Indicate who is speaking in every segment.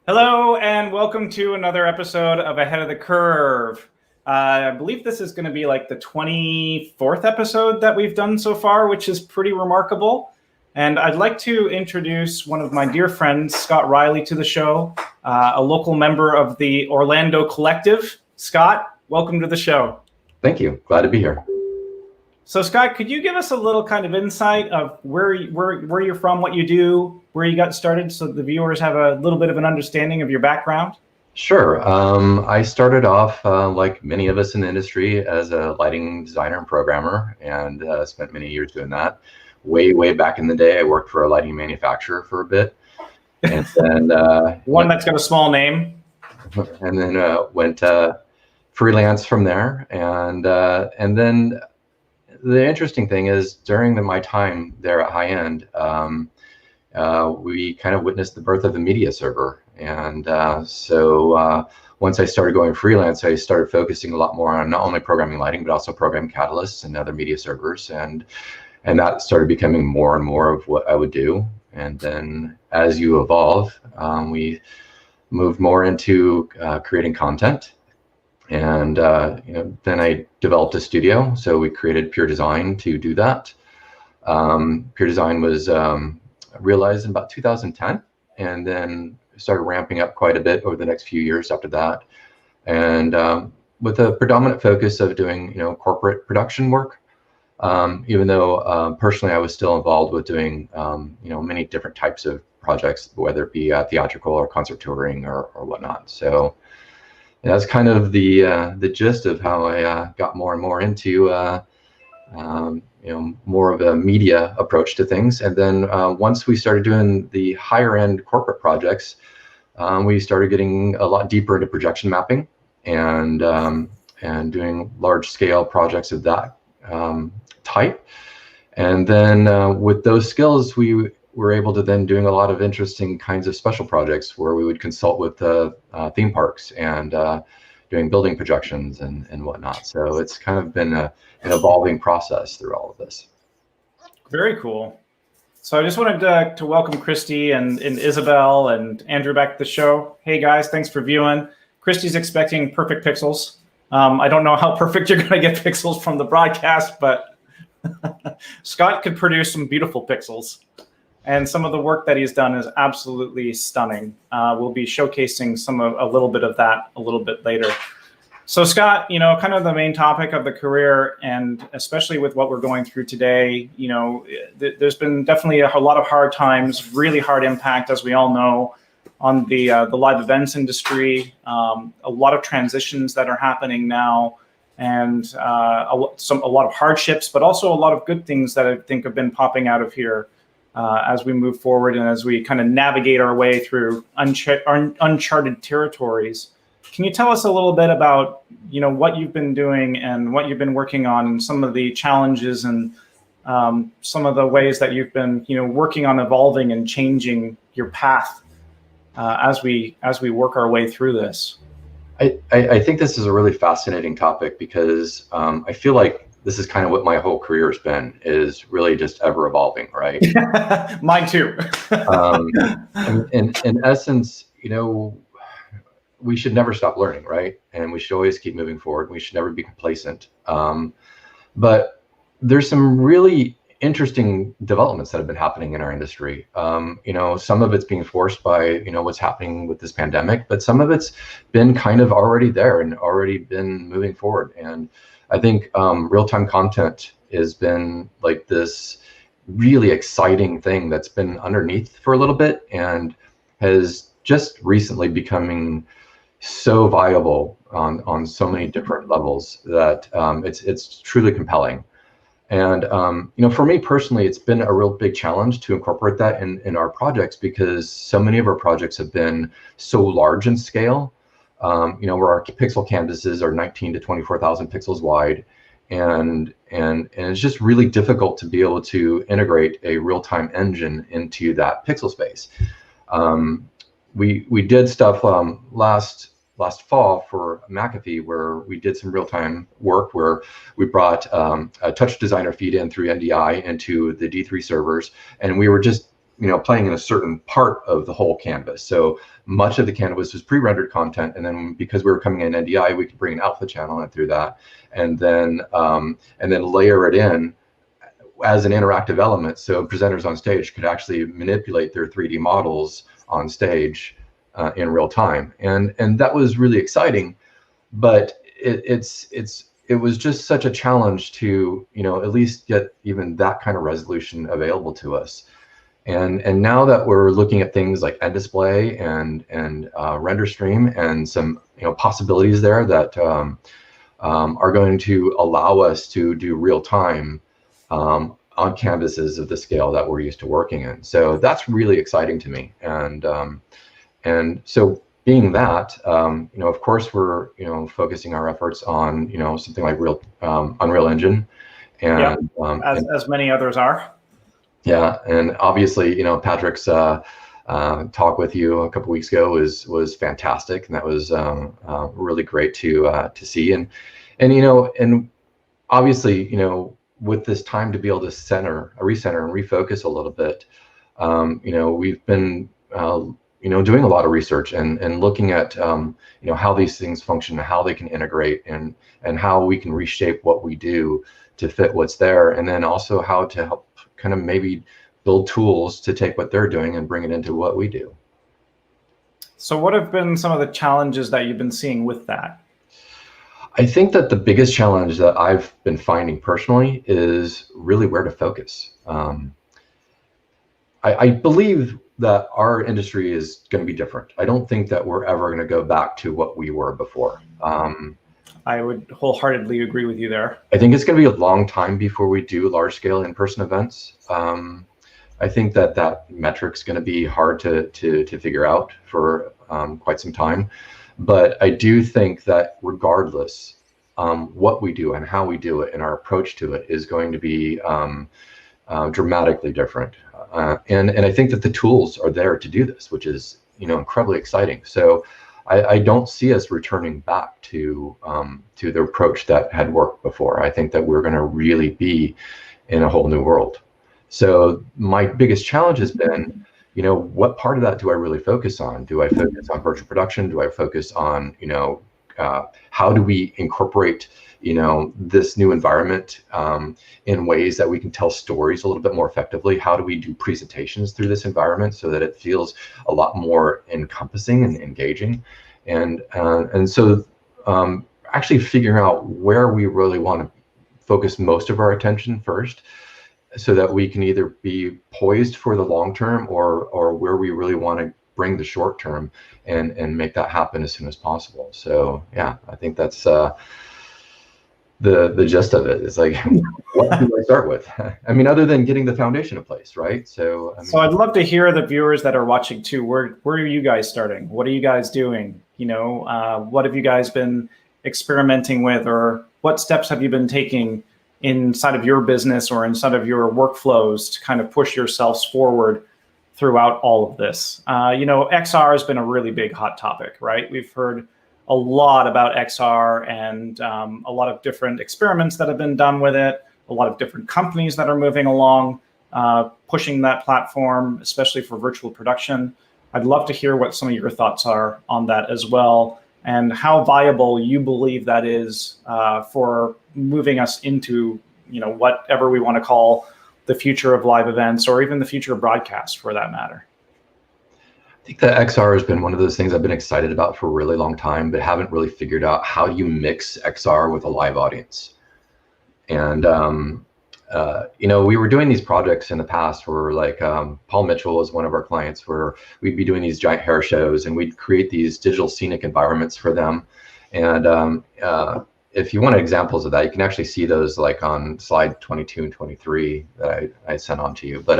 Speaker 1: Hello, and welcome to another episode of Ahead of the Curve. I believe this is going to be like the 24th episode that we've done so far, which is pretty remarkable. And I'd like to introduce one of my dear friends, Scott Riley, to the show, a local member of the Orlando Collective. Scott, welcome to the show.
Speaker 2: Thank you. Glad to be here.
Speaker 1: So, Scott, could you give us a little kind of insight of where you're from, what you do, where you got started, so the viewers have a little bit of an understanding of your background?
Speaker 2: Sure. I started off, like many of us in the industry, as a lighting designer and programmer, and spent many years doing that. Way back in the day, I worked for a lighting manufacturer for a bit, and then
Speaker 1: one that's got a small name,
Speaker 2: and then went freelance from there, and then. The interesting thing is, during my time there at High End, we kind of witnessed the birth of the media server. And so once I started going freelance, I started focusing a lot more on not only programming lighting, but also program catalysts and other media servers. And that started becoming more and more of what I would do. And then as you evolve, we moved more into creating content. And then I developed a studio, so we created Pure Dezign to do that. Pure Dezign was realized in about 2010, and then started ramping up quite a bit over the next few years after that. And with a predominant focus of doing corporate production work, even though personally I was still involved with doing many different types of projects, whether it be theatrical or concert touring or whatnot. So. That's kind of the gist of how I got more and more into more of a media approach to things. And then once we started doing the higher end corporate projects, we started getting a lot deeper into projection mapping and doing large scale projects of that type. And then with those skills, we were able to then doing a lot of interesting kinds of special projects where we would consult with theme parks and doing building projections and whatnot. So it's kind of been an evolving process through all of this.
Speaker 1: Very cool. So I just wanted to welcome Christy and Isabel and Andrew back to the show. Hey guys, thanks for viewing. Christy's expecting perfect pixels. I don't know how perfect you're going to get pixels from the broadcast, but Scott could produce some beautiful pixels. And some of the work that he's done is absolutely stunning. We'll be showcasing a little bit of that a little bit later. So Scott, kind of the main topic of the career, and especially with what we're going through today, there's been definitely a lot of hard times, really hard impact, as we all know, on the live events industry. A lot of transitions that are happening now, and a lot of hardships, but also a lot of good things that I think have been popping out of here. As we move forward and as we kind of navigate our way through uncharted territories. Can you tell us a little bit about, what you've been doing and what you've been working on, and some of the challenges and some of the ways that you've been, working on evolving and changing your path as we work our way through this?
Speaker 2: I think this is a really fascinating topic because I feel like this is kind of what my whole career has been, is really just ever evolving, right?
Speaker 1: Mine too.
Speaker 2: In essence, we should never stop learning, right? And we should always keep moving forward. We should never be complacent. But there's some really interesting developments that have been happening in our industry. Some of it's being forced by, what's happening with this pandemic, but some of it's been kind of already there and already been moving forward. And I think real-time content has been like this really exciting thing that's been underneath for a little bit and has just recently becoming so viable on so many different levels that it's truly compelling. And for me personally, it's been a real big challenge to incorporate that in our projects, because so many of our projects have been so large in scale. Where our pixel canvases are 19 to 24,000 pixels wide, and it's just really difficult to be able to integrate a real-time engine into that pixel space. We did stuff last fall for McAfee, where we did some real-time work where we brought a touch designer feed in through NDI into the D3 servers, and we were just playing in a certain part of the whole canvas. So much of the canvas was pre-rendered content, and then because we were coming in NDI, we could bring an alpha channel in through that, and then layer it in as an interactive element, so presenters on stage could actually manipulate their 3D models on stage in real time, and that was really exciting. But it was just such a challenge to at least get even that kind of resolution available to us. And now that we're looking at things like end display and render stream and some possibilities there that are going to allow us to do real time on canvases of the scale that we're used to working in. So that's really exciting to me. And so being that, of course, we're focusing our efforts on something like Unreal Engine, and
Speaker 1: as many others are.
Speaker 2: Yeah, and obviously, Patrick's talk with you a couple weeks ago was fantastic, and that was really great to see. And obviously, with this time to be able to recenter and refocus a little bit, we've been doing a lot of research and looking at how these things function, how they can integrate, and how we can reshape what we do to fit what's there, and then also how to help kind of maybe build tools to take what they're doing and bring it into what we do.
Speaker 1: So what have been some of the challenges that you've been seeing with that?
Speaker 2: I think that the biggest challenge that I've been finding personally is really where to focus. I believe that our industry is going to be different. I don't think that we're ever going to go back to what we were before.
Speaker 1: I would wholeheartedly agree with you there.
Speaker 2: I think it's going to be a long time before we do large-scale in-person events. I think that metric's going to be hard to figure out for quite some time. But I do think that regardless, what we do and how we do it and our approach to it is going to be dramatically different. And I think that the tools are there to do this, which is incredibly exciting. So I don't see us returning back to the approach that had worked before. I think that we're going to really be in a whole new world. So my biggest challenge has been, what part of that do I really focus on? Do I focus on virtual production? Do I focus on, how do we incorporate, this new environment in ways that we can tell stories a little bit more effectively? How do we do presentations through this environment so that it feels a lot more encompassing and engaging? And so actually figuring out where we really want to focus most of our attention first, so that we can either be poised for the long term or where we really want to bring the short term and make that happen as soon as possible. So yeah, I think that's the gist of it. It's like, what do I start with? I mean, other than getting the foundation in place, right? So
Speaker 1: so I'd love to hear the viewers that are watching too. Where are you guys starting? What are you guys doing? What have you guys been experimenting with, or what steps have you been taking inside of your business or inside of your workflows to kind of push yourselves forward throughout all of this? XR has been a really big hot topic, right? We've heard a lot about XR and a lot of different experiments that have been done with it, a lot of different companies that are moving along, pushing that platform, especially for virtual production. I'd love to hear what some of your thoughts are on that as well, and how viable you believe that is for moving us into, whatever we want to call the future of live events, or even the future of broadcast for that matter.
Speaker 2: I think that XR has been one of those things I've been excited about for a really long time, but haven't really figured out how you mix XR with a live audience. And we were doing these projects in the past where, like, Paul Mitchell was one of our clients, where we'd be doing these giant hair shows and we'd create these digital scenic environments for them. And if you want examples of that, you can actually see those like on slide 22 and 23 that I sent on to you. But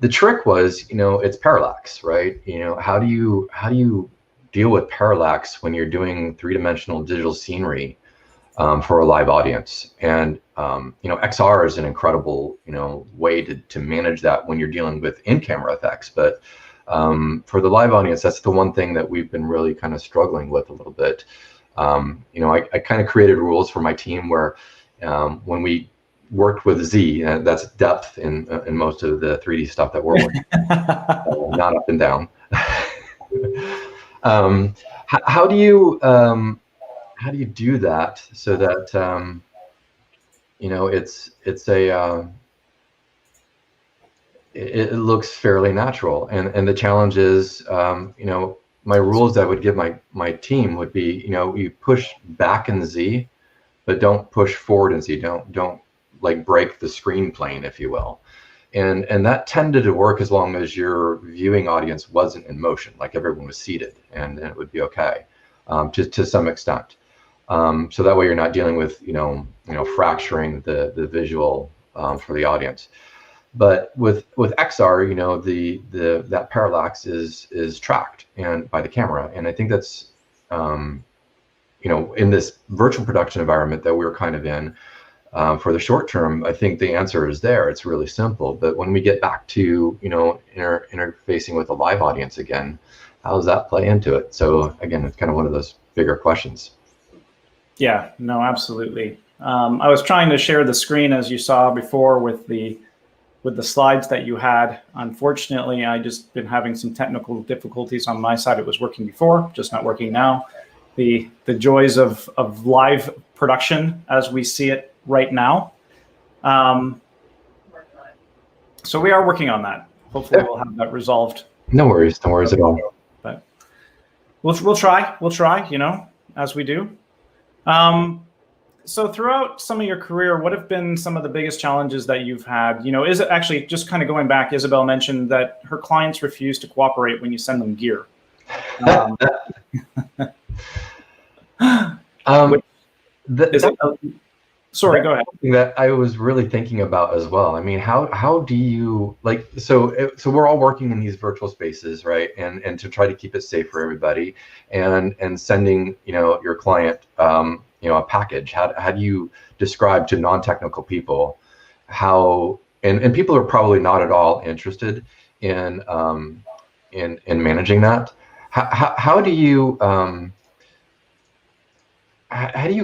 Speaker 2: the trick was, it's parallax, right? How do you deal with parallax when you're doing three-dimensional digital scenery for a live audience? And XR is an incredible way to manage that when you're dealing with in-camera effects. But for the live audience, that's the one thing that we've been really kind of struggling with a little bit. I kind of created rules for my team where when we worked with Z, and that's depth in most of the 3D stuff that we're working, not up and down. How do you do that so that it looks fairly natural? And the challenge is, my rules that I would give my team would be, you push back in Z, but don't push forward in Z. Don't like break the screen plane, if you will. And that tended to work as long as your viewing audience wasn't in motion, like everyone was seated, and it would be okay, to some extent. So that way you're not dealing with fracturing the visual for the audience. But with XR, that parallax is tracked and by the camera, and I think that's in this virtual production environment that we're kind of in. For the short term, I think the answer is there. It's really simple. But when we get back to interfacing with a live audience again, how does that play into it? So again, it's kind of one of those bigger questions.
Speaker 1: Yeah, no, absolutely. I was trying to share the screen, as you saw before, with the slides that you had. Unfortunately, I just been having some technical difficulties on my side. It was working before, just not working now. The joys of live production as we see it right now. So we are working on that. Hopefully we'll have that resolved.
Speaker 2: No worries at all.
Speaker 1: But we'll try, as we do. So throughout some of your career, what have been some of the biggest challenges that you've had? Is it actually, just kind of going back, Isabel mentioned that her clients refuse to cooperate when you send them gear. Sorry, go ahead.
Speaker 2: That I was really thinking about as well. I mean, how do you so we're all working in these virtual spaces, right? And to try to keep it safe for everybody, and sending your client a package. How do you describe to non-technical people how, and people are probably not at all interested in managing that. How do you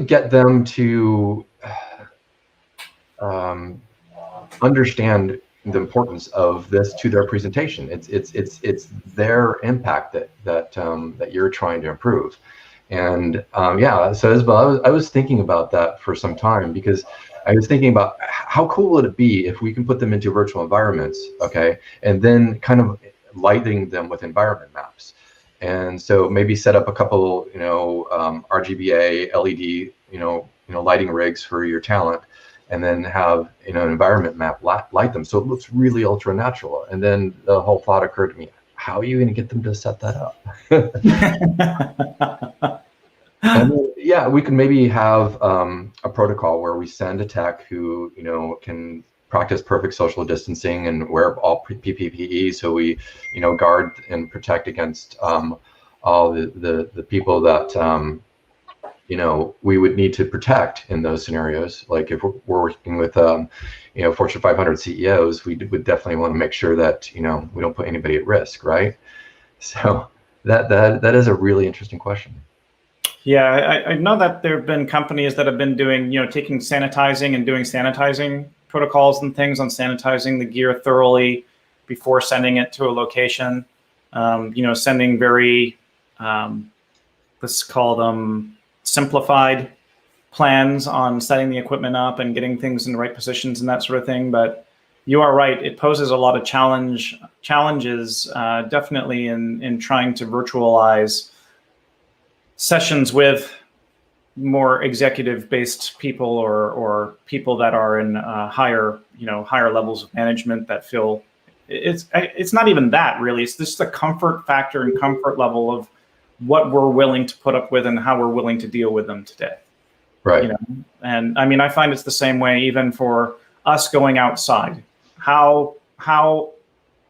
Speaker 2: get them to understand the importance of this to their presentation? It's their impact that you're trying to improve. And so Isabel, I was thinking about that for some time, because I was thinking about how cool would it be if we can put them into virtual environments, okay, and then kind of lighting them with environment maps. And so maybe set up a couple, RGBA, LED, lighting rigs for your talent, and then have an environment map light them so it looks really ultra natural. And then the whole thought occurred to me: how are you going to get them to set that up? And then, we can maybe have a protocol where we send a tech who can practice perfect social distancing and wear all PPE, so we guard and protect against all the people that we would need to protect in those scenarios. Like if we're working with Fortune 500 CEOs, we would definitely want to make sure that we don't put anybody at risk, right? So that is a really interesting question.
Speaker 1: Yeah, I know that there have been companies that have been doing, taking sanitizing and doing sanitizing protocols and things on sanitizing the gear thoroughly before sending it to a location. Sending very, let's call them simplified plans on setting the equipment up and getting things in the right positions and that sort of thing. But you are right; it poses a lot of challenges, definitely in trying to virtualize sessions with more executive-based people or people that are in higher levels of management that feel it's not even that really. It's just the comfort factor and comfort level of what we're willing to put up with and how we're willing to deal with them today.
Speaker 2: Right.
Speaker 1: And I mean, I find it's the same way even for us going outside. How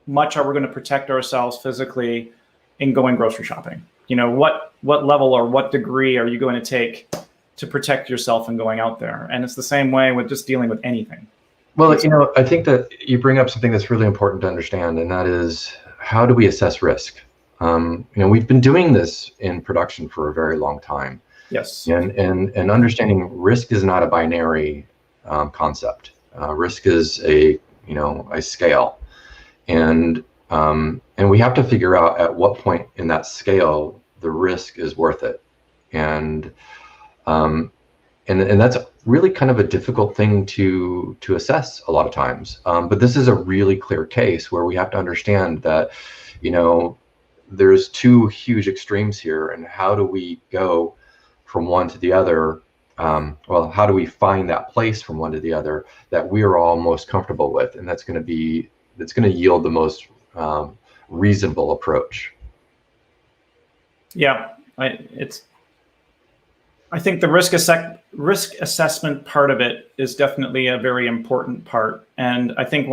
Speaker 1: much are we going to protect ourselves physically in going grocery shopping? What level or what degree are you going to take to protect yourself in going out there? And it's the same way with just dealing with anything.
Speaker 2: Well, I think that you bring up something that's really important to understand, and that is, how do we assess risk? We've been doing this in production for a very long time.
Speaker 1: Yes.
Speaker 2: And understanding risk is not a binary concept. Risk is a scale, and we have to figure out at what point in that scale the risk is worth it, and that's really kind of a difficult thing to assess a lot of times. But this is a really clear case where we have to understand that, there's two huge extremes here, and how do we go from one to the other? Well, how do we find that place from one to the other that we are all most comfortable with, and that's going to yield the most reasonable approach.
Speaker 1: Yeah, I think the risk assessment part of it is definitely a very important part, and I think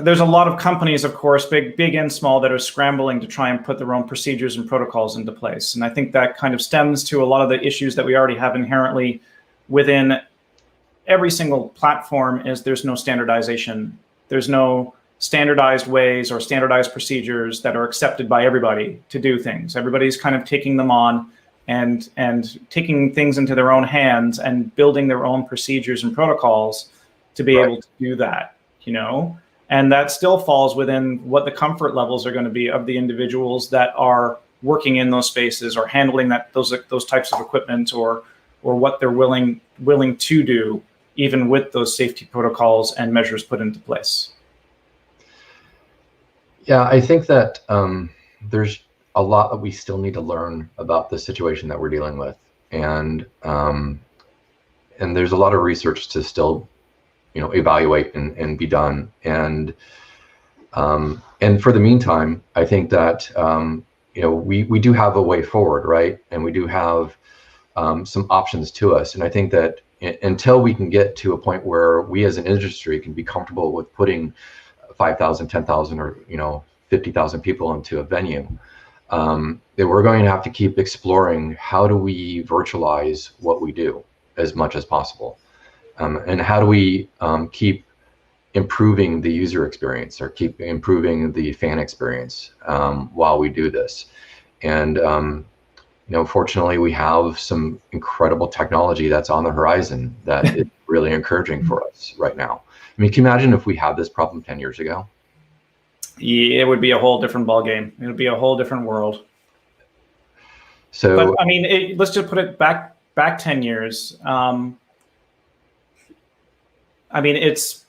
Speaker 1: there's a lot of companies, of course, big and small, that are scrambling to try and put their own procedures and protocols into place. And I think that kind of stems to a lot of the issues that we already have inherently within every single platform. Is there's no standardization. There's no standardized ways or standardized procedures that are accepted by everybody to do things. Everybody's kind of taking them on and taking things into their own hands and building their own procedures and protocols to be able to do that, And that still falls within what the comfort levels are going to be of the individuals that are working in those spaces or handling those types of equipment, or what they're willing to do, even with those safety protocols and measures put into place.
Speaker 2: Yeah, I think that there's a lot that we still need to learn about the situation that we're dealing with, and there's a lot of research to still evaluate and be done. And for the meantime, I think that we do have a way forward, right? And we do have some options to us. And I think that until we can get to a point where we as an industry can be comfortable with putting 5,000, 10,000, or 50,000 people into a venue, that we're going to have to keep exploring how do we virtualize what we do as much as possible. And how do we keep improving the user experience, or keep improving the fan experience while we do this? And fortunately, we have some incredible technology that's on the horizon that is really encouraging for us right now. I mean, can you imagine if we had this problem 10 years ago?
Speaker 1: Yeah, it would be a whole different ballgame. It would be a whole different world.
Speaker 2: So,
Speaker 1: but I mean, let's just put it back 10 years. I mean, it's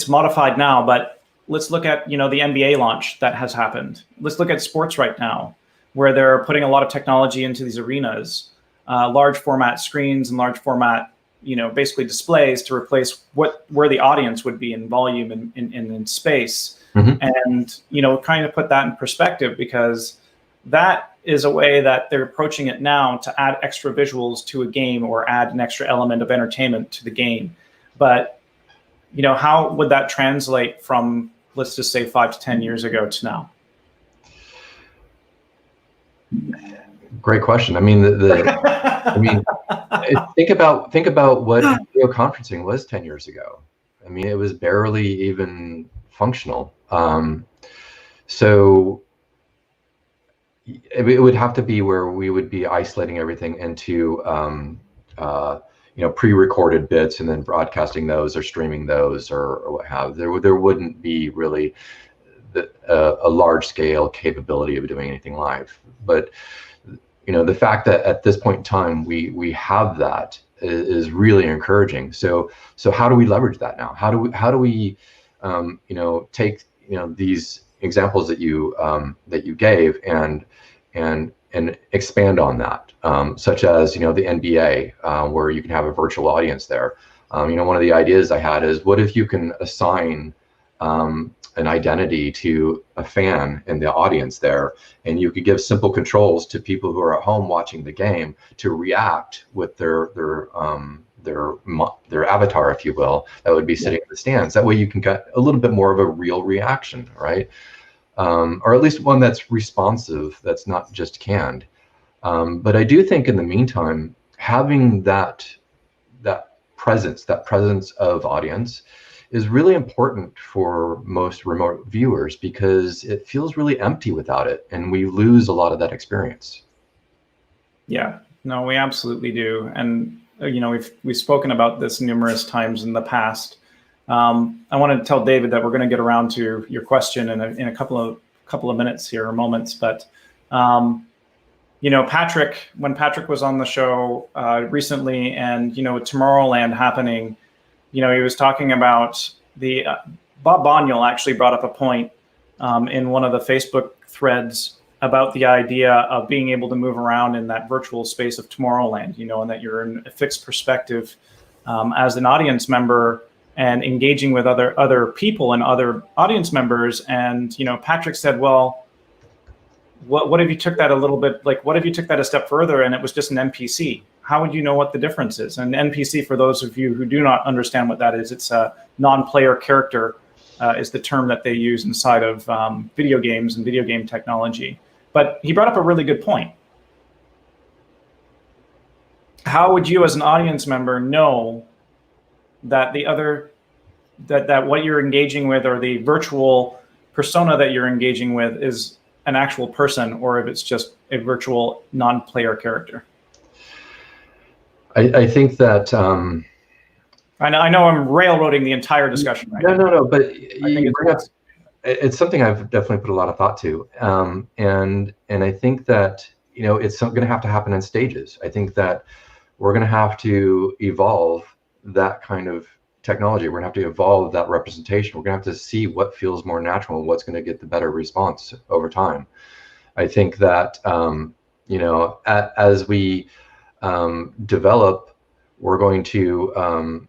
Speaker 1: modified now, but let's look at, the NBA launch that has happened. Let's look at sports right now, where they're putting a lot of technology into these arenas, large format screens and large format, basically displays to replace where the audience would be in volume and in space. Mm-hmm. And, kind of put that in perspective, because that is a way that they're approaching it now to add extra visuals to a game, or add an extra element of entertainment to the game. But how would that translate from, let's just say, 5 to 10 years ago to now?
Speaker 2: Great question. I mean, think about what video conferencing was 10 years ago. I mean, it was barely even functional. So it would have to be where we would be isolating everything into pre-recorded bits and then broadcasting those or streaming those or what have. There wouldn't be really a large scale capability of doing anything live. But the fact that at this point in time we have that is really encouraging. So how do we leverage that now? How do we take these examples that you gave and expand on that, such as the NBA, where you can have a virtual audience there. One of the ideas I had is, what if you can assign an identity to a fan in the audience there, and you could give simple controls to people who are at home watching the game to react with their avatar, if you will, that would be sitting in the stands. That way you can get a little bit more of a real reaction, right? Or at least one that's responsive, that's not just canned. But I do think in the meantime, having that presence of audience is really important for most remote viewers, because it feels really empty without it, and we lose a lot of that experience.
Speaker 1: Yeah, no, we absolutely do. And we've spoken about this numerous times in the past. I want to tell David that we're going to get around to your question in a couple of minutes here, or moments. But Patrick, when Patrick was on the show recently, and with Tomorrowland happening, he was talking about the Bob Boniel actually brought up a point in one of the Facebook threads about the idea of being able to move around in that virtual space of Tomorrowland, and that you're in a fixed perspective as an audience member and engaging with other people and other audience members. And Patrick said, well, what if you took that a little bit, like what if you took that a step further and it was just an NPC? How would you know what the difference is? An NPC, for those of you who do not understand what that is, it's a non-player character is the term that they use inside of video games and video game technology. But he brought up a really good point. How would you as an audience member know that that what you're engaging with, or the virtual persona that you're engaging with, is an actual person, or if it's just a virtual non-player character?
Speaker 2: I think that
Speaker 1: I know I'm railroading the entire discussion right now.
Speaker 2: No, but
Speaker 1: I think
Speaker 2: it's something I've definitely put a lot of thought to, and I think that it's going to have to happen in stages. I think that we're going to have to evolve that kind of technology. We're going to have to evolve that representation. We're going to have to see what feels more natural and what's going to get the better response over time. I think that as we develop, we're going to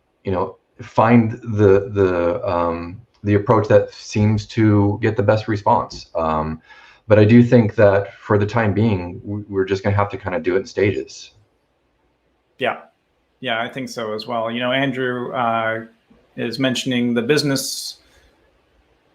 Speaker 2: find the approach that seems to get the best response. But I do think that for the time being, we're just going to have to kind of do it in stages.
Speaker 1: Yeah, I think so as well. Andrew is mentioning the business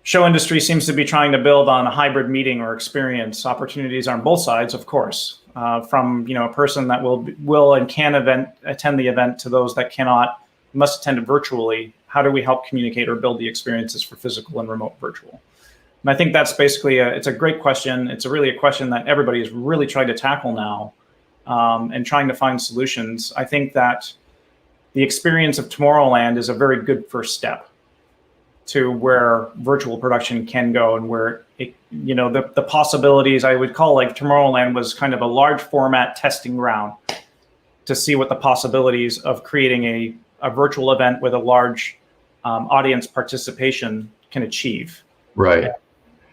Speaker 1: show industry seems to be trying to build on a hybrid meeting or experience opportunities on both sides, of course, from a person that will and can attend the event to those that cannot, must attend it virtually. How do we help communicate or build the experiences for physical and remote virtual? And I think that's basically it's a great question. It's really a question that everybody is really trying to tackle now. And trying to find solutions. I think that the experience of Tomorrowland is a very good first step to where virtual production can go, and where the possibilities, I would call, like Tomorrowland was kind of a large format testing ground to see what the possibilities of creating a virtual event with a large audience participation can achieve.
Speaker 2: Right.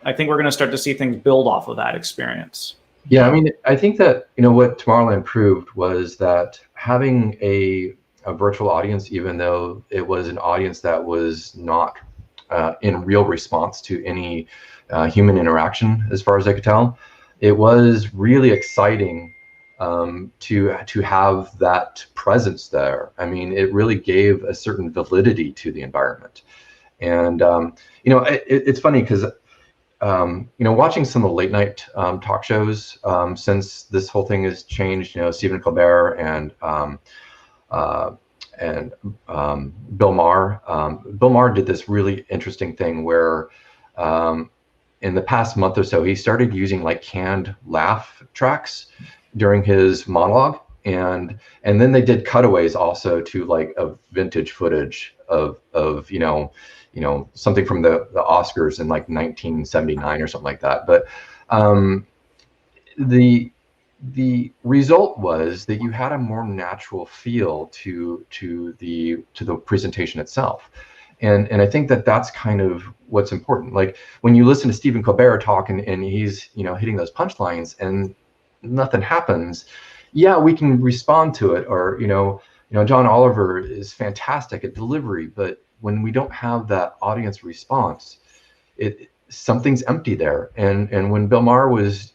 Speaker 1: I think we're going to start to see things build off of that experience.
Speaker 2: Yeah, I mean, I think that what Tomorrowland proved was that having a virtual audience, even though it was an audience that was not in real response to any human interaction, as far as I could tell, it was really exciting to have that presence there. I mean, it really gave a certain validity to the environment, and it's funny because. Watching some of the late night talk shows since this whole thing has changed, Stephen Colbert and Bill Maher. Bill Maher did this really interesting thing where in the past month or so, he started using like canned laugh tracks during his monologue. And then they did cutaways also to like a vintage footage of something from the Oscars in like 1979 or something like that. But the result was that you had a more natural feel to the presentation itself. And I think that that's kind of what's important. Like when you listen to Stephen Colbert talk and he's hitting those punchlines and nothing happens, yeah, we can respond to it. Or John Oliver is fantastic at delivery, but when we don't have that audience response, something's empty there. And when Bill Maher was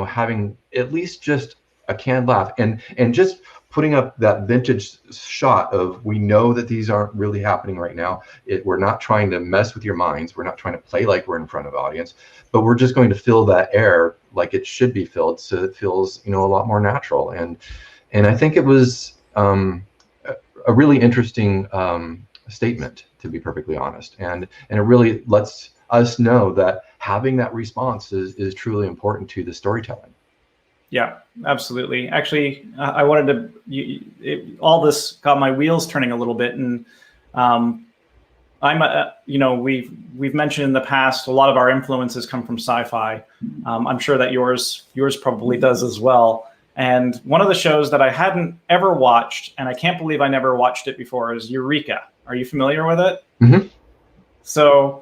Speaker 2: having at least just a canned laugh and just putting up that vintage shot of, we know that these aren't really happening right now. We're not trying to mess with your minds. We're not trying to play like we're in front of an audience, but we're just going to fill that air like it should be filled, so it feels a lot more natural. And I think it was a really interesting statement, to be perfectly honest, and it really lets us know that having that response is truly important to the storytelling.
Speaker 1: Yeah, absolutely. Actually, I wanted all this got my wheels turning a little bit, and um, we've mentioned in the past a lot of our influences come from sci-fi. I'm sure that yours probably does as well. And one of the shows that I hadn't ever watched, and I can't believe I never watched it before, is Eureka. Are you familiar with it?
Speaker 2: Mm-hmm.
Speaker 1: So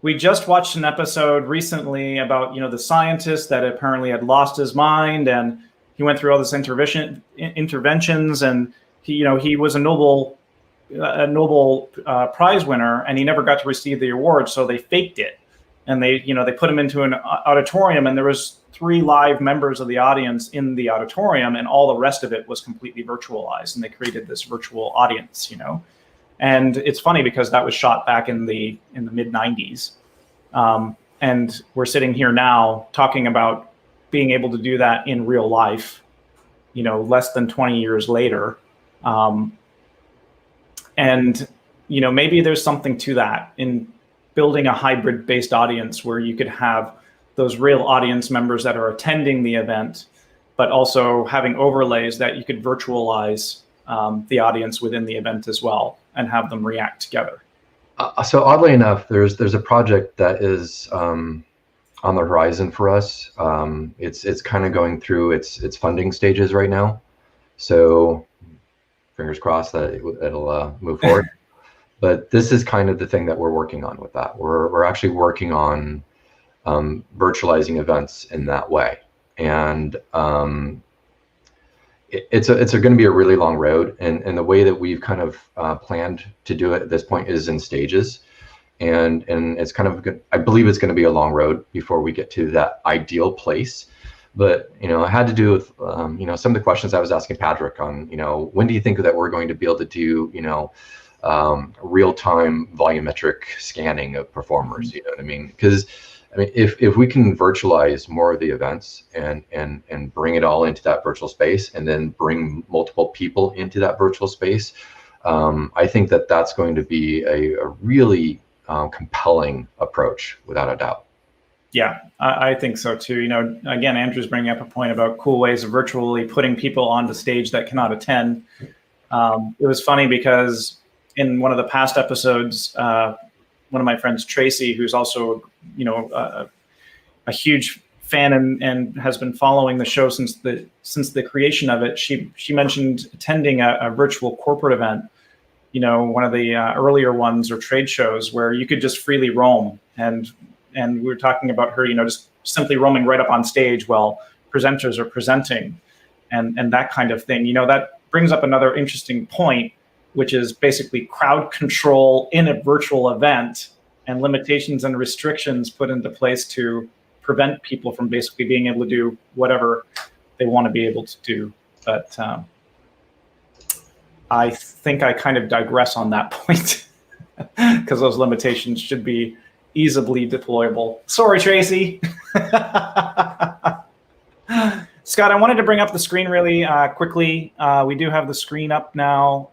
Speaker 1: we just watched an episode recently about the scientist that apparently had lost his mind, and he went through all this interventions, and he was a Nobel Prize winner, and he never got to receive the award, so they faked it, and they put him into an auditorium, and there was 3 live members of the audience in the auditorium, and all the rest of it was completely virtualized, and they created this virtual audience. And it's funny because that was shot back in the mid 90s, and we're sitting here now talking about being able to do that in real life, less than 20 years later. And maybe there's something to that in building a hybrid based audience where you could have those real audience members that are attending the event, but also having overlays that you could virtualize the audience within the event as well and have them react together.
Speaker 2: So oddly enough, there's a project that is on the horizon for us. It's kind of going through its funding stages right now. So fingers crossed that it'll move forward. But this is kind of the thing that we're working on with that. We're actually working on virtualizing events in that way, and it's going to be a really long road. And the way that we've kind of planned to do it at this point is in stages, and it's kind of good. I believe it's going to be a long road before we get to that ideal place. But it had to do with some of the questions I was asking Patrick on when do you think that we're going to be able to do real-time volumetric scanning of performers? You know what I mean? Because if we can virtualize more of the events and bring it all into that virtual space, and then bring multiple people into that virtual space, I think that that's going to be a really compelling approach, without a doubt.
Speaker 1: Yeah, I think so too. Again, Andrew's bringing up a point about cool ways of virtually putting people on the stage that cannot attend. It was funny because in one of the past episodes, one of my friends, Tracy, who's also, a huge fan and has been following the show since the creation of it, she mentioned attending a virtual corporate event, one of the earlier ones or trade shows where you could just freely roam, and we were talking about her, just simply roaming right up on stage while presenters are presenting, and that kind of thing. That brings up another interesting point, which is basically crowd control in a virtual event and limitations and restrictions put into place to prevent people from basically being able to do whatever they want to be able to do. But I think I kind of digress on that point because those limitations should be easily deployable. Sorry, Tracy. Scott, I wanted to bring up the screen really quickly. We do have the screen up now.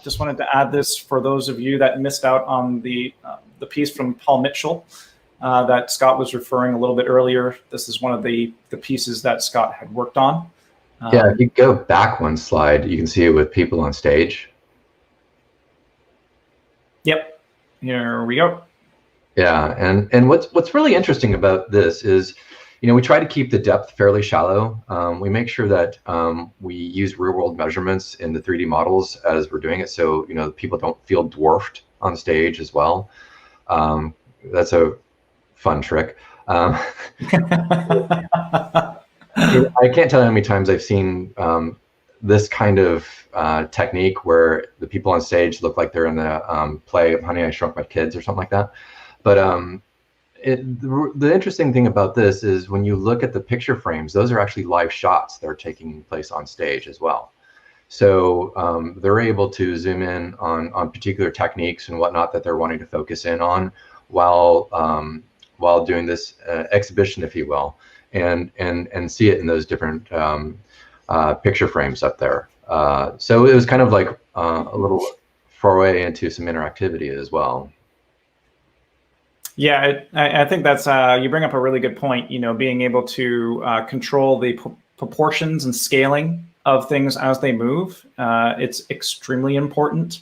Speaker 1: Just wanted to add this for those of you that missed out on the piece from Paul Mitchell that Scott was referring a little bit earlier. This is one of the pieces that Scott had worked on.
Speaker 2: Yeah, if you go back one slide, you can see it with people on stage.
Speaker 1: Yep, here we go.
Speaker 2: Yeah, and what's really interesting about this is, we try to keep the depth fairly shallow. We make sure that we use real world measurements in the 3D models as we're doing it, so people don't feel dwarfed on stage as well. That's a fun trick. I can't tell you how many times I've seen this kind of technique where the people on stage look like they're in the play Honey, I Shrunk My Kids or something like that. But the interesting thing about this is when you look at the picture frames, those are actually live shots that are taking place on stage as well. So they're able to zoom in on particular techniques and whatnot that they're wanting to focus in on while doing this exhibition, if you will, and see it in those different picture frames up there. So it was kind of like a little foray into some interactivity as well.
Speaker 1: Yeah, I think that's you bring up a really good point. Being able to control the proportions and scaling of things as they move. It's extremely important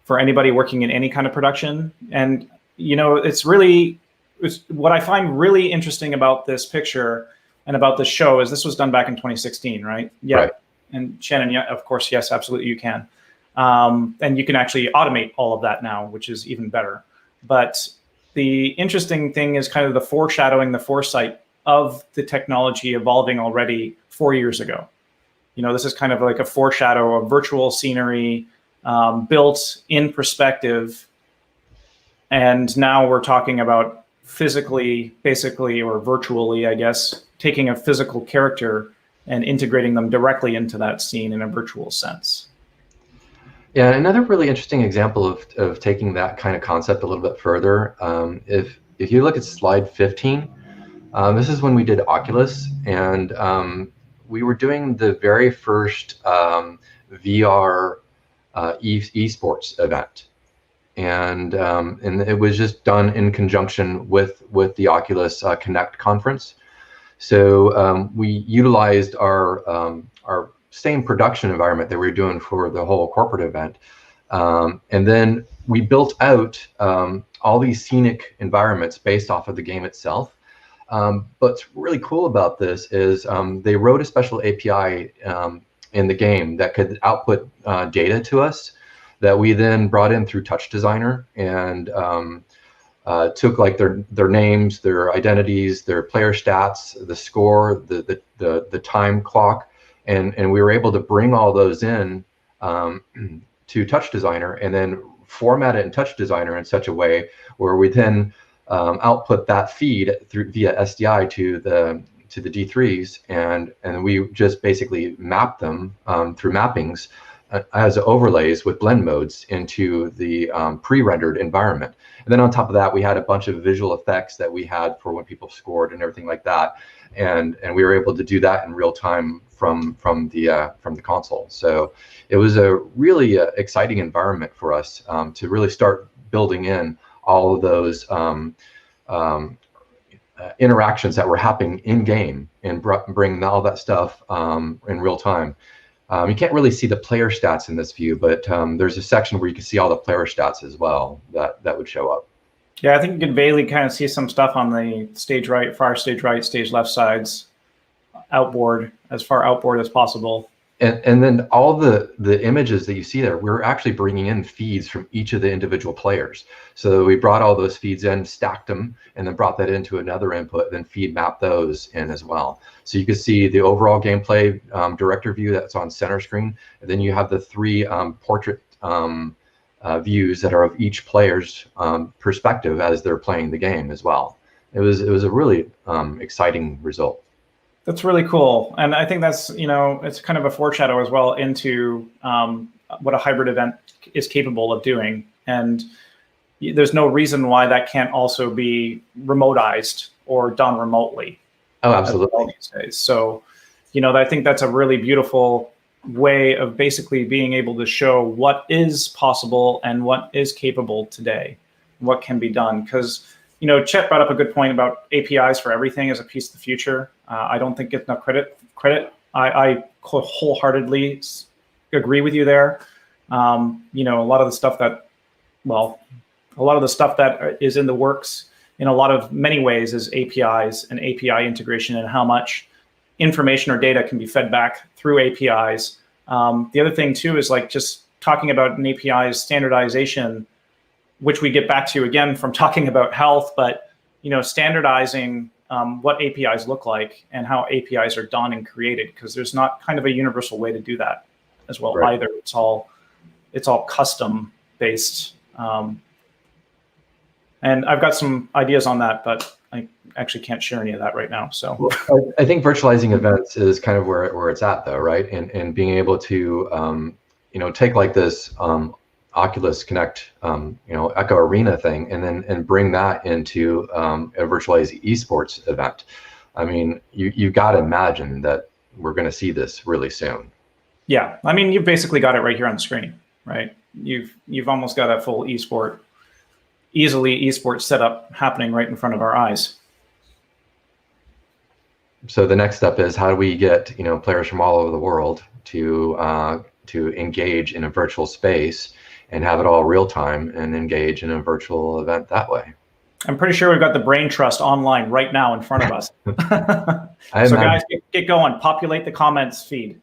Speaker 1: for anybody working in any kind of production. And, it's what I find really interesting about this picture and about this show is this was done back in 2016, right? Yeah.
Speaker 2: Right.
Speaker 1: And Shannon, yeah, of course, yes, absolutely, you can. And you can actually automate all of that now, which is even better. But the interesting thing is kind of the foreshadowing, the foresight of the technology evolving already 4 years ago. This is kind of like a foreshadow of virtual scenery built in perspective. And now we're talking about physically, basically, or virtually, I guess, taking a physical character and integrating them directly into that scene in a virtual sense.
Speaker 2: Yeah, another really interesting example of taking that kind of concept a little bit further. If you look at slide 15, this is when we did Oculus, and we were doing the very first VR esports event, and it was just done in conjunction with the Oculus Connect conference. So we utilized our same production environment that we were doing for the whole corporate event, and then we built out all these scenic environments based off of the game itself. What's really cool about this is they wrote a special API in the game that could output data to us that we then brought in through Touch Designer and took like their names, their identities, their player stats, the score, the time clock, and we were able to bring all those in to Touch Designer and then format it in Touch Designer in such a way where we then output that feed via SDI to the D3s, and we just basically map them through mappings as overlays with blend modes into the pre-rendered environment. And then on top of that, we had a bunch of visual effects that we had for when people scored and everything like that, and we were able to do that in real time from the console. So it was a really exciting environment for us to really start building in all of those interactions that were happening in game and bring all that stuff in real time. You can't really see the player stats in this view, but there's a section where you can see all the player stats as well that would show up.
Speaker 1: Yeah, I think you can vaguely kind of see some stuff on the stage right, far stage right, stage left sides, outboard, as far outboard as possible.
Speaker 2: And then all the images that you see there, we're actually bringing in feeds from each of the individual players. So we brought all those feeds in, stacked them, and then brought that into another input, then feed map those in as well. So you can see the overall gameplay director view that's on center screen, and then you have the three portrait views that are of each player's perspective as they're playing the game as well. It was a really exciting result.
Speaker 1: That's really cool. And I think that's, it's kind of a foreshadow as well into what a hybrid event is capable of doing. And there's no reason why that can't also be remotized or done remotely.
Speaker 2: Oh, absolutely.
Speaker 1: These days. So, I think that's a really beautiful way of basically being able to show what is possible and what is capable today, what can be done. Because Chet brought up a good point about APIs for everything as a piece of the future. I don't think it's enough credit. I wholeheartedly agree with you there. A lot of the stuff that is in the works in many ways is APIs and API integration and how much information or data can be fed back through APIs. The other thing too is like just talking about an API's standardization, which we get back to again from talking about health, but standardizing what APIs look like and how APIs are done and created, because there's not kind of a universal way to do that as well. Right. Either. It's all custom based, and I've got some ideas on that, but I actually can't share any of that right now. So
Speaker 2: well, I think virtualizing events is kind of where it's at, though, right? And being able to take like this Oculus Connect, Echo Arena thing, and bring that into a virtualized esports event. I mean, you've got to imagine that we're going to see this really soon.
Speaker 1: Yeah, I mean, you've basically got it right here on the screen, right? You've almost got a full esport setup happening right in front of our eyes.
Speaker 2: so the next step is how do we get players from all over the world to engage in a virtual space and have it all real time and engage in a virtual event that way.
Speaker 1: I'm pretty sure we've got the brain trust online right now in front of us. So guys, get going. Populate the comments feed.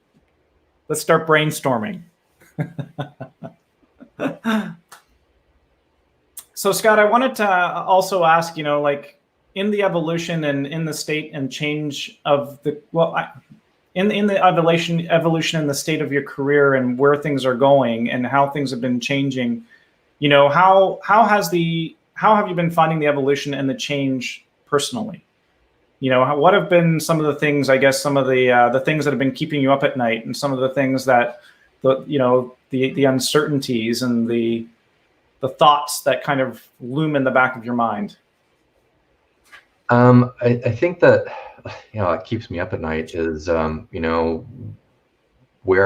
Speaker 1: Let's start brainstorming. So Scott, I wanted to also ask, like in the evolution and in the state and change of the, in the evolution in the state of your career and where things are going and how things have been changing, how have you been finding the evolution and the change personally? What have been some of the things, I guess, some of the things that have been keeping you up at night, and some of the things that the uncertainties and the thoughts that kind of loom in the back of your mind?
Speaker 2: I think that it keeps me up at night is where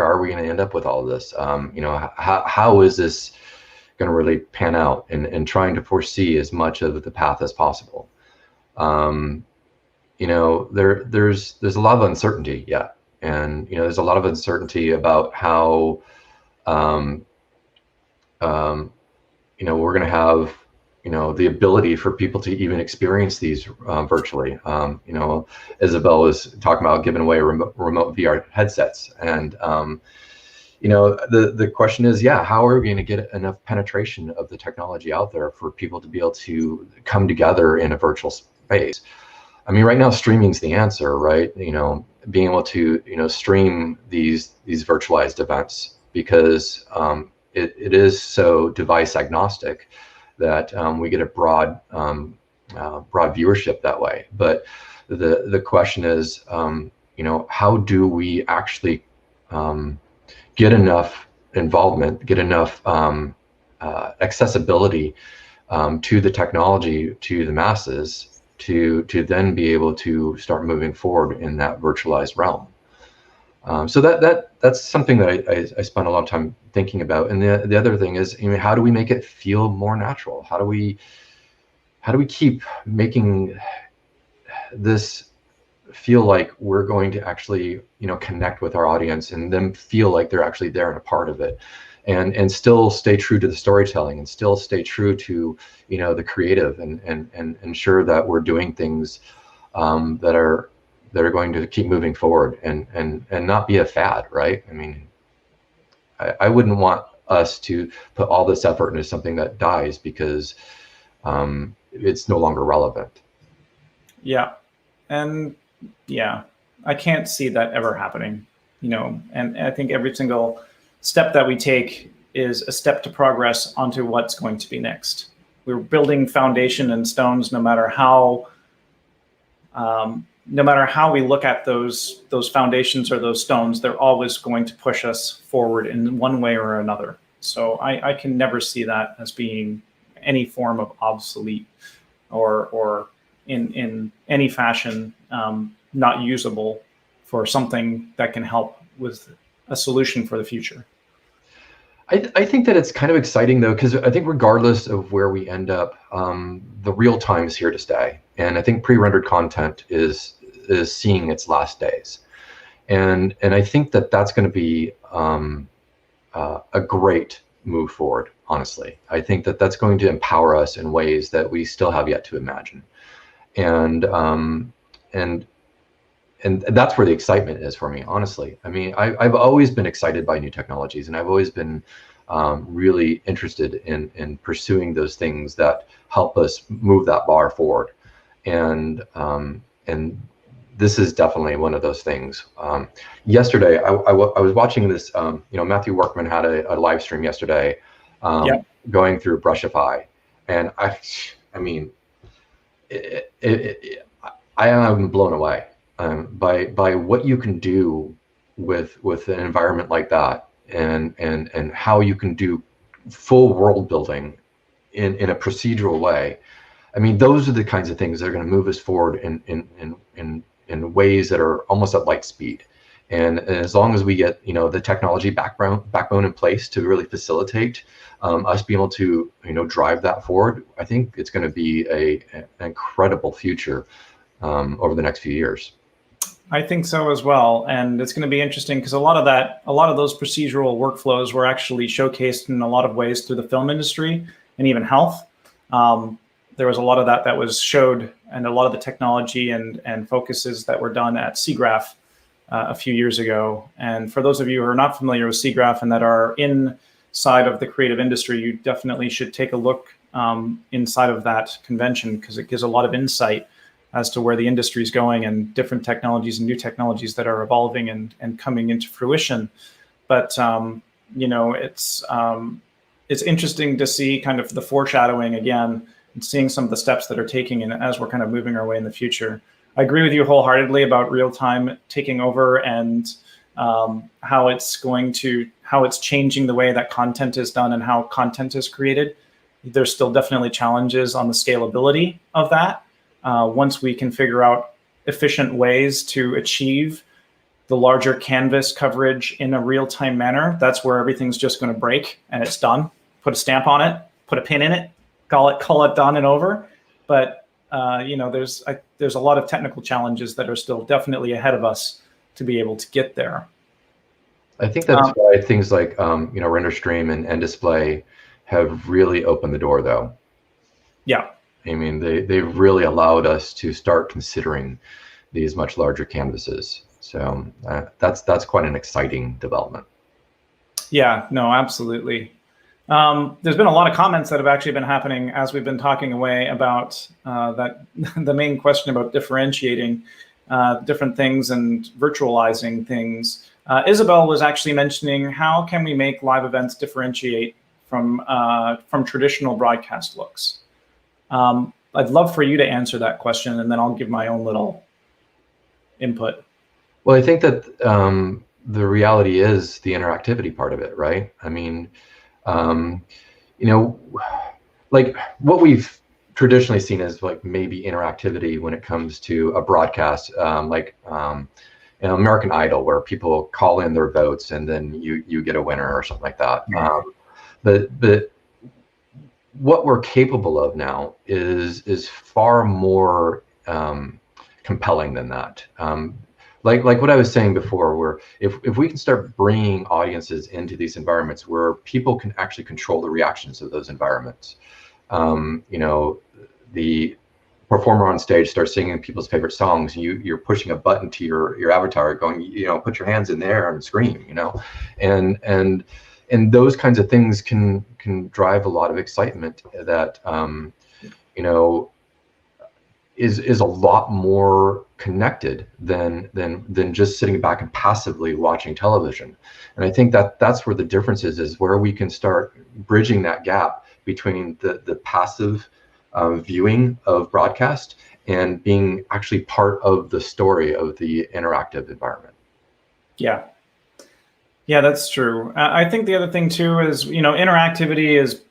Speaker 2: are we going to end up with all of this? How is this going to really pan out, and trying to foresee as much of the path as possible. There's a lot of uncertainty yet, and there's a lot of uncertainty about how we're going to have the ability for people to even experience these virtually. Isabel was talking about giving away remote VR headsets, and the question is, how are we going to get enough penetration of the technology out there for people to be able to come together in a virtual space? I mean, right now streaming's the answer, right? Being able to stream these virtualized events, because it is so device agnostic that we get a broad viewership that way. But the question is, how do we actually get enough involvement, get enough accessibility to the technology, to the masses, to then be able to start moving forward in that virtualized realm. So that's something that I spend a lot of time thinking about. And the other thing is, how do we make it feel more natural? How do we keep making this feel like we're going to actually connect with our audience, and them feel like they're actually there and a part of it, and still stay true to the storytelling, and still stay true to the creative, and ensure that we're doing things that are going to keep moving forward, and not be a fad, right? I mean, I wouldn't want us to put all this effort into something that dies because it's no longer relevant.
Speaker 1: Yeah. And I can't see that ever happening, and I think every single step that we take is a step to progress onto what's going to be next. We're building foundation and stones, no matter how we look at those foundations or those stones, they're always going to push us forward in one way or another. So I can never see that as being any form of obsolete or in any fashion not usable for something that can help with a solution for the future.
Speaker 2: I think that it's kind of exciting though, because I think regardless of where we end up, the real time is here to stay. And I think pre-rendered content is seeing its last days. And I think that that's going to be a great move forward, honestly. I think that that's going to empower us in ways that we still have yet to imagine. And that's where the excitement is for me, honestly. I mean, I've always been excited by new technologies, and I've always been really interested in pursuing those things that help us move that bar forward. And this is definitely one of those things. Yesterday, I was watching this. Matthew Workman had a live stream yesterday, going through Brushify, and I mean, I am blown away by what you can do with an environment like that, and how you can do full world building in a procedural way. I mean, those are the kinds of things that are going to move us forward in ways that are almost at light speed. And as long as we get the technology backbone in place to really facilitate us being able to drive that forward, I think it's going to be an incredible future over the next few years.
Speaker 1: I think so as well. And it's going to be interesting because a lot of those procedural workflows were actually showcased in a lot of ways through the film industry and even health. There was a lot of that was showed, and a lot of the technology and focuses that were done at SIGGRAPH a few years ago. And for those of you who are not familiar with SIGGRAPH and that are inside of the creative industry, you definitely should take a look inside of that convention, because it gives a lot of insight as to where the industry is going and different technologies and new technologies that are evolving and coming into fruition. But it's interesting to see kind of the foreshadowing again and seeing some of the steps that are taking in as we're kind of moving our way in the future. I agree with you wholeheartedly about real time taking over and how it's changing the way that content is done and how content is created. There's still definitely challenges on the scalability of that. Once we can figure out efficient ways to achieve the larger canvas coverage in a real-time manner, that's where everything's just going to break and it's done. Put a stamp on it, put a pin in it, call it done and over. But there's a lot of technical challenges that are still definitely ahead of us to be able to get there.
Speaker 2: I think that's why things like render stream and display have really opened the door, though.
Speaker 1: Yeah.
Speaker 2: I mean, they've really allowed us to start considering these much larger canvases. So that's quite an exciting development.
Speaker 1: Yeah, no, absolutely. There's been a lot of comments that have actually been happening as we've been talking away about the main question about differentiating different things and virtualizing things. Isabel was actually mentioning, how can we make live events differentiate from traditional broadcast looks? I'd love for you to answer that question, and then I'll give my own little input.
Speaker 2: Well, I think that the reality is the interactivity part of it, right? I mean, like what we've traditionally seen as like maybe interactivity when it comes to a broadcast, American Idol, where people call in their votes and then you get a winner or something like that. But what we're capable of now is far more compelling than that. Like what I was saying before, where if we can start bringing audiences into these environments where people can actually control the reactions of those environments, the performer on stage starts singing people's favorite songs, you're pushing a button to your avatar going, put your hands in there and scream, and those kinds of things can drive a lot of excitement that is a lot more connected than just sitting back and passively watching television. And I think that's where the difference is where we can start bridging that gap between the passive viewing of broadcast and being actually part of the story of the interactive environment.
Speaker 1: Yeah, that's true. I think the other thing too is, interactivity has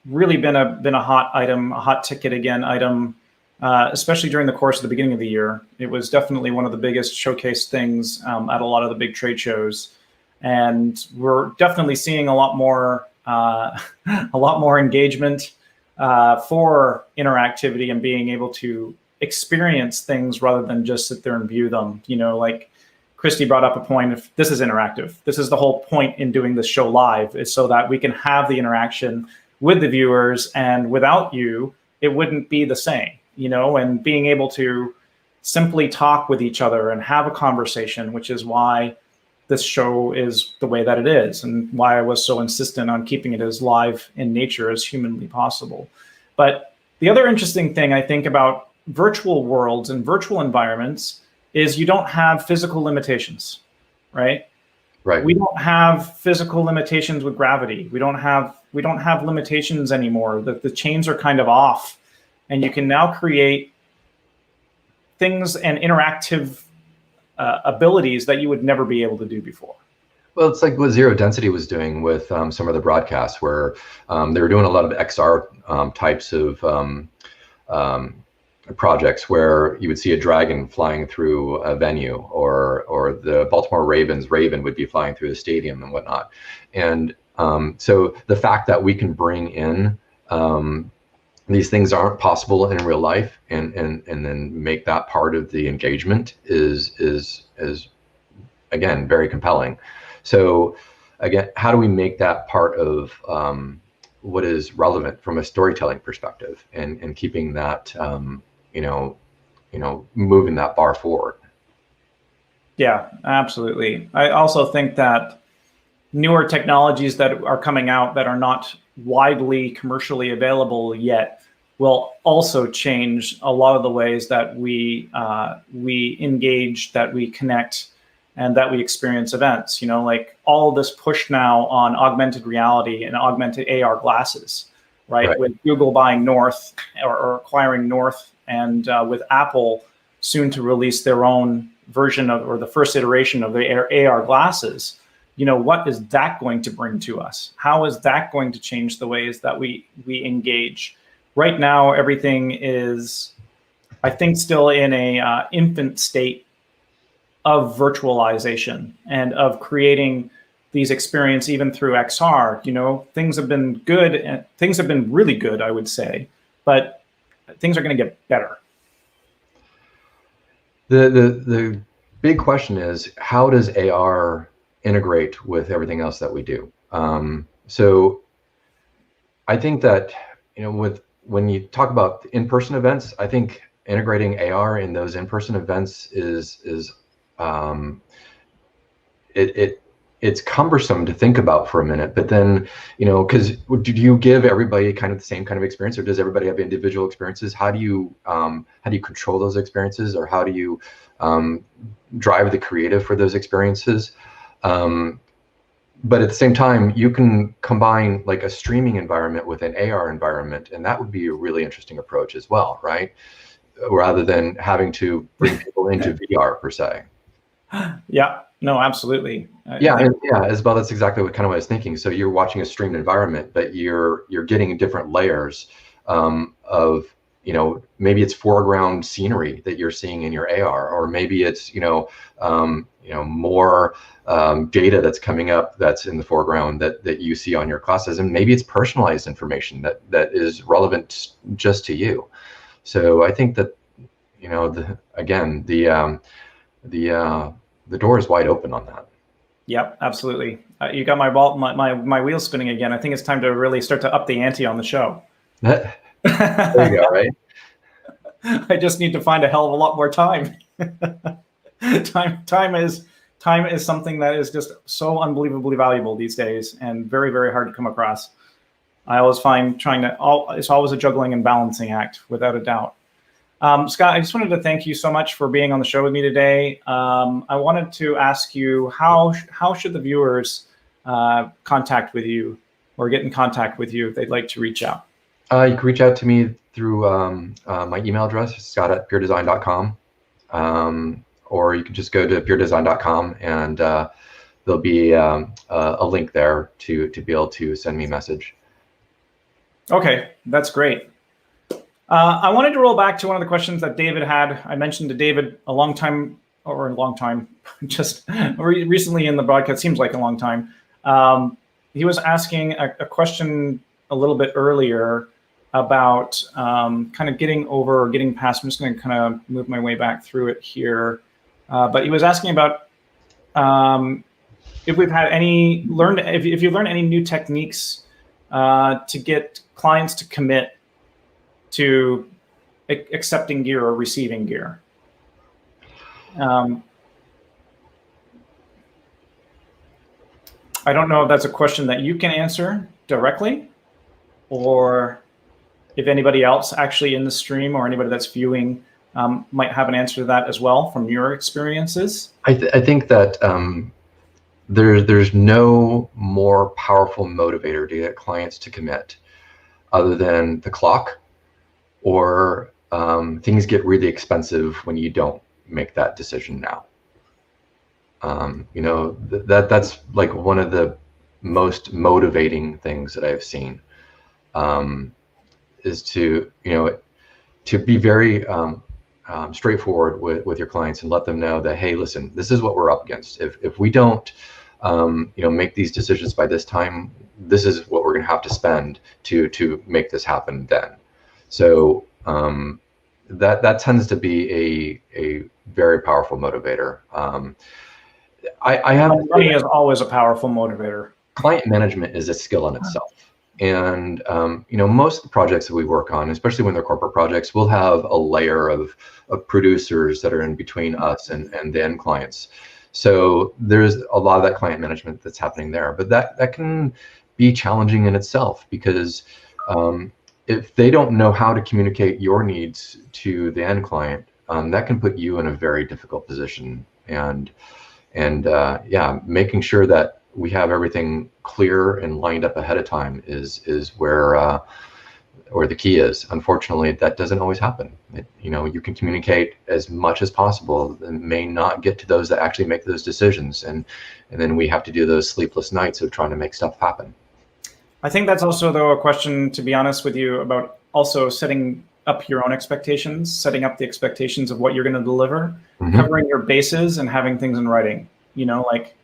Speaker 1: really been a hot item, a hot ticket item, especially during the course of the beginning of the year. It was definitely one of the biggest showcase things at a lot of the big trade shows, and we're definitely seeing a lot more engagement for interactivity and being able to experience things rather than just sit there and view them. Like Christy brought up a point, if this is interactive, this is the whole point in doing this show live, is so that we can have the interaction with the viewers, and without you, it wouldn't be the same, and being able to simply talk with each other and have a conversation, which is why this show is the way that it is and why I was so insistent on keeping it as live in nature as humanly possible. But the other interesting thing I think about virtual worlds and virtual environments is you don't have physical limitations, right?
Speaker 2: Right.
Speaker 1: We don't have physical limitations with gravity. We don't have limitations anymore. The chains are kind of off, and you can now create things and interactive abilities that you would never be able to do before.
Speaker 2: Well, it's like what Zero Density was doing with some of the broadcasts, where they were doing a lot of XR types of projects where you would see a dragon flying through a venue, or the Baltimore Ravens raven would be flying through the stadium and whatnot. And so the fact that we can bring in these things aren't possible in real life, and then make that part of the engagement is again very compelling. So again, how do we make that part of what is relevant from a storytelling perspective, and keeping that moving that bar forward?
Speaker 1: Yeah, absolutely. I also think that newer technologies that are coming out that are not widely commercially available yet will also change a lot of the ways that we engage, that we connect, and that we experience events. You know, like all of this push now on augmented reality and augmented AR glasses, right? With Google buying North or acquiring North, and with Apple soon to release their own version of, or the first iteration of the AR glasses. You know, what is that going to bring to us? How is that going to change the ways that we engage? Right now, everything is, I think, still in a infant state of virtualization and of creating these experiences even through XR. You know, things have been good, and things have been really good, I would say, but things are going to get better.
Speaker 2: The big question is, how does AR integrate with everything else that we do? So I think that, when you talk about in-person events, I think integrating AR in those in-person events it's cumbersome to think about for a minute. But then, because do you give everybody kind of the same kind of experience, or does everybody have individual experiences? How do you control those experiences, or how do you drive the creative for those experiences? But at the same time, you can combine like a streaming environment with an AR environment, and that would be a really interesting approach as well, right? Rather than having to bring people into VR per se.
Speaker 1: Yeah, no, absolutely.
Speaker 2: Yeah, Isabel, that's exactly what I was thinking. So you're watching a streamed environment, but you're getting different layers of, maybe it's foreground scenery that you're seeing in your AR, or maybe it's more data that's coming up that's in the foreground that you see on your glasses, and maybe it's personalized information that is relevant just to you. So I think that the door is wide open on that.
Speaker 1: Yep, absolutely. You got my wheels spinning again. I think it's time to really start to up the ante on the show.
Speaker 2: There you go, right?
Speaker 1: I just need to find a hell of a lot more time. Time is something that is just so unbelievably valuable these days, and very, very hard to come across. I always find it's always a juggling and balancing act, without a doubt. Scott, I just wanted to thank you so much for being on the show with me today. I wanted to ask you, how should the viewers contact with you, or get in contact with you if they'd like to reach out?
Speaker 2: You can reach out to me through my email address, scott@puredesign.com, or you can just go to puredesign.com, and there'll be a link there to be able to send me a message. Okay,
Speaker 1: that's great. I wanted to roll back to one of the questions that David had. I mentioned to David just recently in the broadcast, seems like a long time. He was asking a question a little bit earlier about kind of getting over or getting past. I'm just going to kind of move my way back through it here. But he was asking about if we've had if you've learned any new techniques to get clients to commit to accepting gear or receiving gear. I don't know if that's a question that you can answer directly, or if anybody else actually in the stream or anybody that's viewing might have an answer to that as well from your experiences.
Speaker 2: I think that there's no more powerful motivator to get clients to commit other than the clock, or things get really expensive when you don't make that decision now. That's like one of the most motivating things that I've seen, is to be very straightforward with your clients and let them know that, hey, listen, this is what we're up against. If we don't make these decisions by this time, this is what we're going to have to spend to make this happen then. So that tends to be a very powerful motivator. I have
Speaker 1: money is always a powerful motivator.
Speaker 2: Client management is a skill in itself. And most of the projects that we work on, especially when they're corporate projects, we'll have a layer of producers that are in between us and the end clients. So there's a lot of that client management that's happening there. But that can be challenging in itself, because if they don't know how to communicate your needs to the end client, that can put you in a very difficult position. And yeah, making sure that we have everything clear and lined up ahead of time is where the key is. Unfortunately, that doesn't always happen. You can communicate as much as possible and may not get to those that actually make those decisions, and then we have to do those sleepless nights of trying to make stuff happen.
Speaker 1: I think that's also, though, a question, to be honest with you, about also setting up your own expectations, setting up the expectations of what you're going to deliver, covering your bases, and having things in writing. Like,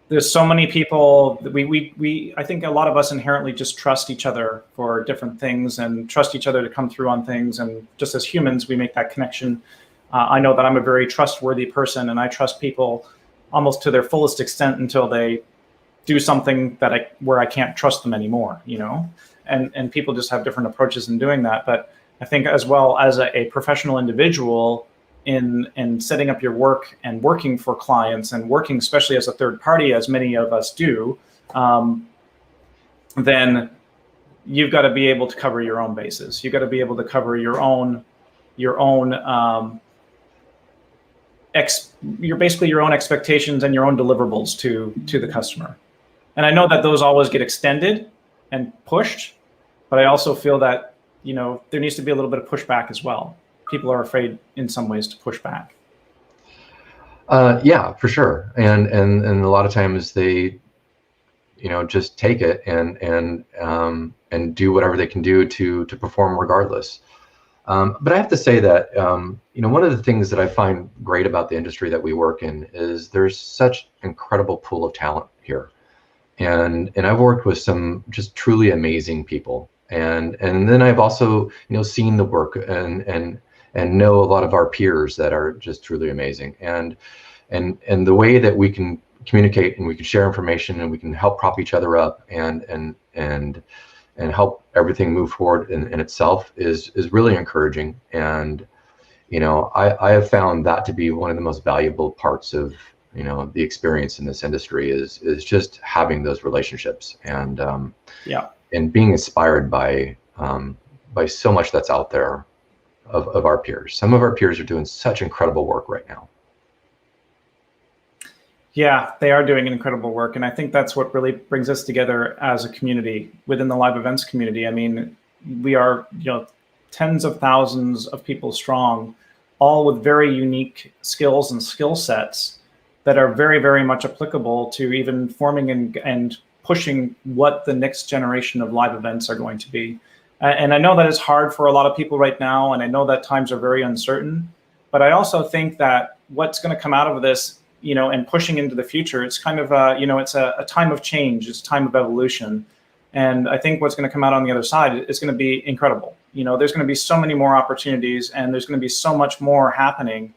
Speaker 1: there's so many people that I think a lot of us inherently just trust each other for different things and trust each other to come through on things. And just as humans, we make that connection. I know that I'm a very trustworthy person, and I trust people almost to their fullest extent until they do something where I can't trust them anymore, and people just have different approaches in doing that. But I think, as well as a professional individual, in setting up your work and working for clients and working especially as a third party, as many of us do, then you've got to be able to cover your own bases. You've got to be able to cover your own basically your own expectations and your own deliverables to the customer. And I know that those always get extended and pushed, but I also feel that there needs to be a little bit of pushback as well. People are afraid in some ways to push back.
Speaker 2: Yeah, for sure. And a lot of times they, just take it and do whatever they can do to perform regardless. But I have to say that, one of the things that I find great about the industry that we work in is there's such incredible pool of talent here. And I've worked with some just truly amazing people. And then I've also, seen the work and know a lot of our peers that are just truly amazing. And the way that we can communicate and we can share information and we can help prop each other up and help everything move forward in itself is really encouraging. And I have found that to be one of the most valuable parts of the experience in this industry is just having those relationships and and being inspired by so much that's out there of our peers. Some of our peers are doing such incredible work right now.
Speaker 1: Yeah, they are doing incredible work. And I think that's what really brings us together as a community within the live events community. I mean, we are, tens of thousands of people strong, all with very unique skills and skill sets that are very, very much applicable to even forming and pushing what the next generation of live events are going to be. And I know that it's hard for a lot of people right now, and I know that times are very uncertain, but I also think that what's going to come out of this, and pushing into the future, it's kind of it's a time of change, it's a time of evolution. And I think what's going to come out on the other side is going to be incredible. There's going to be so many more opportunities, and there's going to be so much more happening.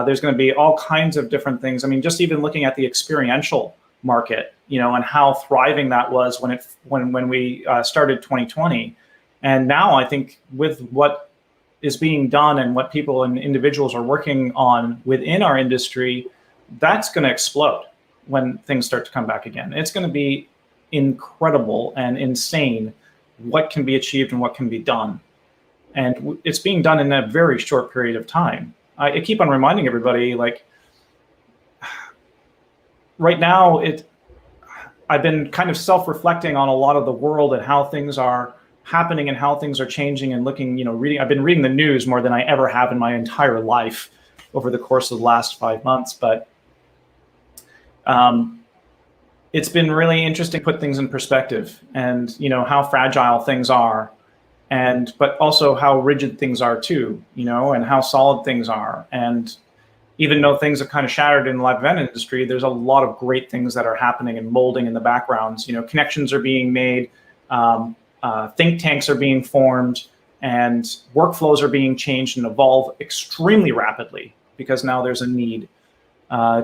Speaker 1: There's going to be all kinds of different things. I mean, just even looking at the experiential market, and how thriving that was when we started 2020. And now I think with what is being done and what people and individuals are working on within our industry, that's going to explode when things start to come back again. It's going to be incredible and insane what can be achieved and what can be done. And it's being done in a very short period of time. I keep on reminding everybody, like, right now, I've been kind of self-reflecting on a lot of the world and how things are happening and how things are changing and looking, I've been reading the news more than I ever have in my entire life over the course of the last 5 months. But it's been really interesting to put things in perspective and, how fragile things are, but also how rigid things are too, and how solid things are. And even though things have kind of shattered in the live event industry, there's a lot of great things that are happening and molding in the backgrounds. Connections are being made, think tanks are being formed, and workflows are being changed and evolve extremely rapidly because now there's a need.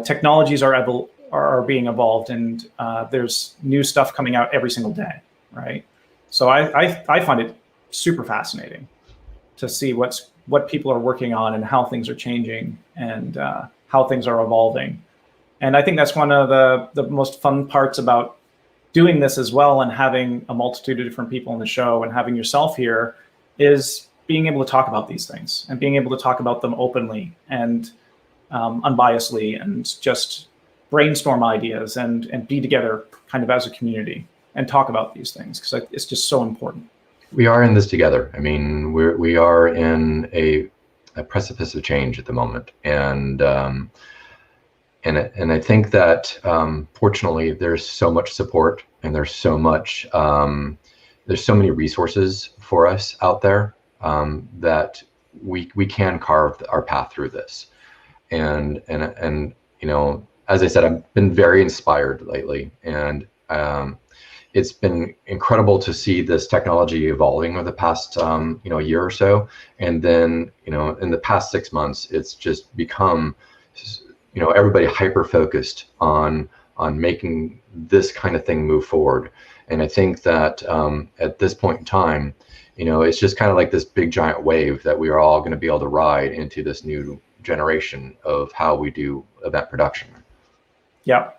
Speaker 1: Technologies are being evolved, and there's new stuff coming out every single day, right? So I find it super fascinating to see what people are working on and how things are changing and how things are evolving. And I think that's one of the most fun parts about doing this as well, and having a multitude of different people on the show and having yourself here, is being able to talk about these things and being able to talk about them openly and unbiasedly, and just brainstorm ideas and be together kind of as a community and talk about these things, because it's just so important.
Speaker 2: We are in this together. I mean, we are in a precipice of change at the moment, and I think that fortunately there's so much support, and there's so many resources for us out there that we can carve our path through this. And you know, as I said, I've been very inspired lately, and it's been incredible to see this technology evolving over the past year or so. And then, you know, in the past 6 months, it's just become, you know, everybody hyper focused on making this kind of thing move forward. And I think that at this point in time, you know, it's just kind of like this big giant wave that we are all going to be able to ride into this new generation of how we do event production.
Speaker 1: Yeah.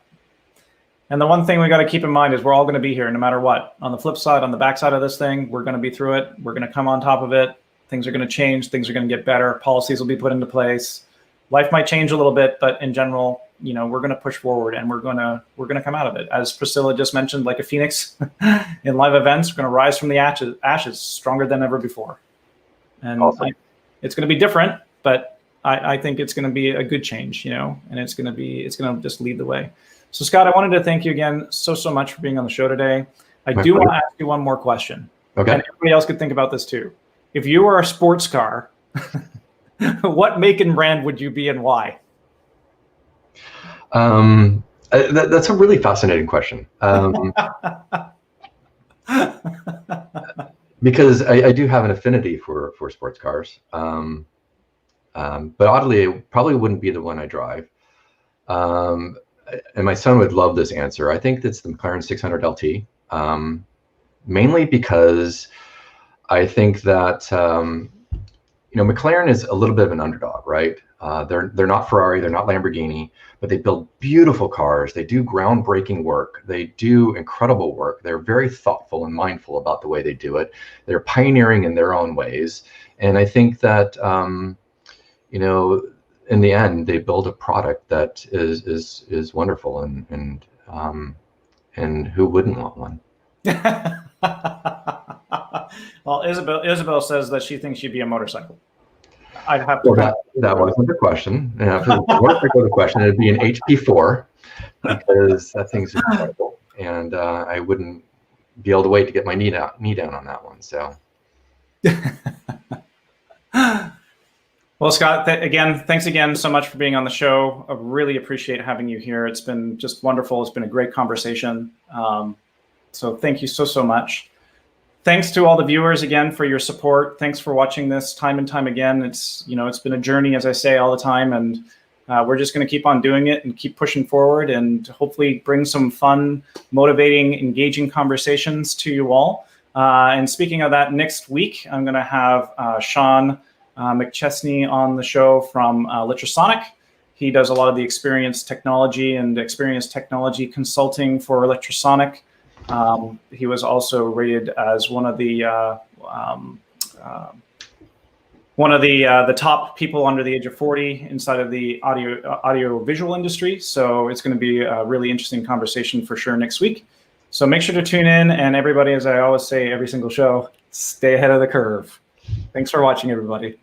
Speaker 1: And the one thing we got to keep in mind is we're all going to be here no matter what. On the flip side, on the backside of this thing, we're going to be through it. We're going to come on top of it. Things are going to change. Things are going to get better. Policies will be put into place. Life might change a little bit, but in general, you know, we're going to push forward, and we're going to come out of it. As Priscilla just mentioned, like a phoenix in live events, we're going to rise from the ashes stronger than ever before. And
Speaker 2: awesome.
Speaker 1: It's going to be different, but I think it's going to be a good change, you know, and it's going to just lead the way. So Scott, I wanted to thank you again so much for being on the show today. I do want to ask you one more question.
Speaker 2: Okay.
Speaker 1: And everybody else could think about this too. If you were a sports car, what make and brand would you be, and why?
Speaker 2: That's a really fascinating question. Because I do have an affinity for sports cars. But oddly, it probably wouldn't be the one I drive. And my son would love this answer. I think that's the McLaren 600 LT, mainly because I think that McLaren is a little bit of an underdog, right? They're not Ferrari, they're not Lamborghini, but they build beautiful cars. They do groundbreaking work. They do incredible work. They're very thoughtful and mindful about the way they do it. They're pioneering in their own ways, and I think that in the end, they build a product that is wonderful, and who wouldn't want one?
Speaker 1: Well, Isabel says that she thinks she'd be a motorcycle. I'd have to.
Speaker 2: Well, that wasn't the question. If it was the question, it'd be an HP4, because that thing's incredible, and I wouldn't be able to wait to get my knee down on that one. So.
Speaker 1: Well, Scott, thanks again so much for being on the show. I really appreciate having you here. It's been just wonderful. It's been a great conversation. So thank you so much. Thanks to all the viewers again for your support. Thanks for watching this time and time again. It's been a journey, as I say all the time, and we're just going to keep on doing it and keep pushing forward, and hopefully bring some fun, motivating, engaging conversations to you all. And speaking of that, next week, I'm going to have Sean McChesney on the show from Electrosonic. He does a lot of the experience technology consulting for Electrosonic. He was also rated as one of the top people under the age of 40 inside of the audio visual industry. So it's going to be a really interesting conversation for sure next week. So make sure to tune in, and everybody, as I always say every single show, stay ahead of the curve. Thanks for watching, everybody.